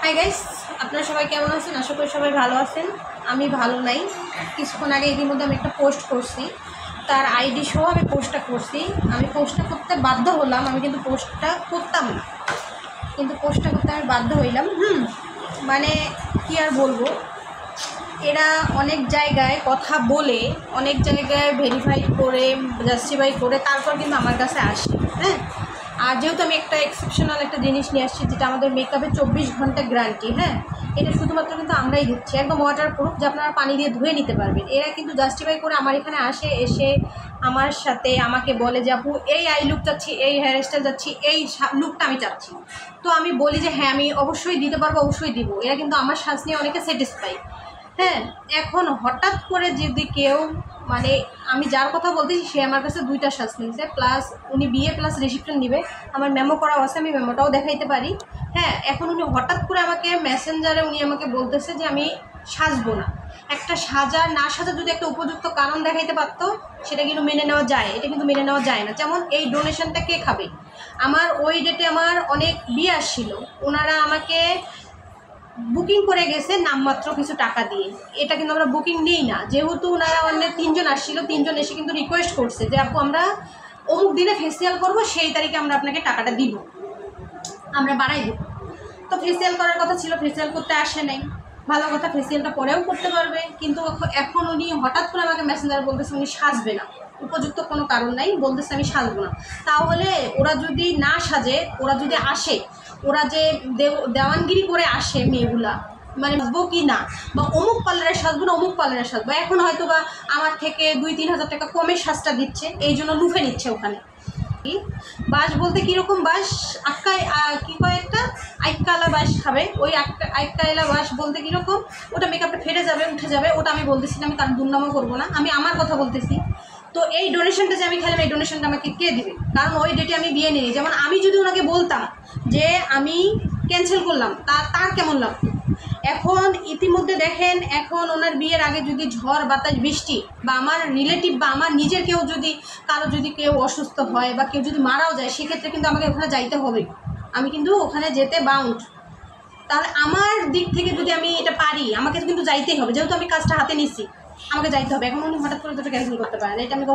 Hi guys, আপনারা সবাই কেমন আছেন? আশা করি সবাই ভালো আছেন। আমি ভালো নাই। কিছুক্ষণ আগে ইতিমধ্যে আমি একটা পোস্ট করছি, তার আইডি সহ আমি পোস্টটা করছি। আমি পোস্টটা করতে বাধ্য হলাম, আমি কিন্তু পোস্টটা করতাম না, কিন্তু পোস্টটা করতে আমি বাধ্য হইলাম। মানে কি আর বলবো, এরা অনেক জায়গায় কথা বলে, অনেক জায়গায় ভেরিফাই করে, জাস্টিফাই করে তারপর কিন্তু আমার কাছে আসে। হ্যাঁ, আর যেহেতু আমি একটা এক্সেপশনাল একটা জিনিস নিয়ে আসছি, যেটা আমাদের মেকআপে 24 ঘন্টা গ্যারান্টি। হ্যাঁ, এটা শুধুমাত্র কিন্তু আমরাই দিচ্ছি, একদম ওয়াটার প্রুফ, যে আপনারা পানি দিয়ে ধুয়ে নিতে পারবেন। এরা কিন্তু জাস্টিফাই করে আমার এখানে আসে, এসে আমার সাথে আমাকে বলে যে আপু এই আই লুক চাচ্ছি, এই হেয়ার স্টাইল চাচ্ছি, এই লুকটা আমি চাচ্ছি। তো আমি বলি যে হ্যাঁ আমি অবশ্যই দিতে পারবো, অবশ্যই দিব। এরা কিন্তু আমার সাজ নিয়ে অনেকে স্যাটিসফাই। হ্যাঁ, এখন হঠাৎ করে যদি কেউ, মানে আমি যার কথা বলতেছি সে আমার কাছে 2টা সাজ নিয়েছে, প্লাস উনি বিয়ে প্লাস রিসিপশন নিবে, আমার মেমো করাও আছে, আমি মেমোটাও দেখাইতে পারি। হ্যাঁ, এখন উনি হঠাৎ করে আমাকে মেসেঞ্জারে উনি আমাকে বলতেছে যে আমি সাজবো না। একটা সাজা না সাজা যদি একটা উপযুক্ত কারণ দেখাইতে পারতো, সেটা কিন্তু মেনে নেওয়া যায়। এটা কিন্তু মেনে নেওয়া যায় না। যেমন এই ডোনেশনটা কে খাবে? আমার ওই ডেটে আমার অনেক বিয়ে আসছিল, ওনারা আমাকে বুকিং করে গেছে নামমাত্র কিছু টাকা দিয়ে। এটা কিন্তু আমরা বুকিং নিই না, যেহেতু ওনারা অন্য 3জন আসছিল, 3জন এসে কিন্তু রিকোয়েস্ট করছে যে আপু আমরা অমুক দিনে ফেসিয়াল করবো, সেই তারিখে আমরা আপনাকে টাকাটা দিব, আমরা বাড়াই দিব। তো ফেসিয়াল করার কথা ছিল, ফেসিয়াল করতে আসে নাই, ভালো কথা, ফেসিয়ালটা পরেও করতে পারবে। কিন্তু এখন উনি হঠাৎ করে আমাকে মেসেঞ্জার বলতেছে উনি সাজবে না, উপযুক্ত কোনো কারণ নাই, বলতেছে আমি সাজবো না। তাহলে ওরা যদি না সাজে, ওরা যদি আসে, ওরা যে দেওয়ানগিরি করে আসে মেয়েগুলা, মানে সাজবো কি না, বা অমুক পার্লারে সাজবো না অমুক পার্লারে সাজবো, এখন হয়তো বা আমার থেকে 2-3 হাজার টাকা কমে সাজটা দিচ্ছে, এই জন্য লুফে নিচ্ছে ওখানে। বাস বলতে কীরকম বাস, আক্কায় কী কয় একটা আইকালা বাস খাবে, ওই আইকালা বাস বলতে কীরকম, ওটা মেকআপটা ফেটে যাবে, উঠে যাবে, ওটা আমি বলতেছি না, আমি তার দুর্নামও করবো না, আমি আমার কথা বলতেছি। তো এই ডোনেশনটা যে আমি খেলাম, এই ডোনেশনটা আমাকে কে দিবে? কারণ ওই ডেটে আমি বিয়ে নিই। যেমন আমি যদি ওনাকে বলতাম যে আমি ক্যান্সেল করলাম, তার কেমন লাগতো? এখন ইতিমধ্যে দেখেন, এখন ওনার বিয়ের আগে যদি ঝড় বাতাস বৃষ্টি, বা আমার রিলেটিভ বা আমার নিজের কেউ যদি, কারো যদি কেউ অসুস্থ হয় বা কেউ যদি মারাও যায়, সেক্ষেত্রে কিন্তু আমাকে ওখানে যাইতে হবে, আমি কিন্তু ওখানে যেতে বাউন্ড। তাহলে আমার দিক থেকে যদি আমি এটা পারি, আমাকে কিন্তু যাইতেই হবে, যেহেতু আমি কাজটা হাতে নিচ্ছি, আমাকে যাইতে হবে। এখন উনি হঠাৎ করে তো ক্যান্সেল করতে পারেন, এটা আমি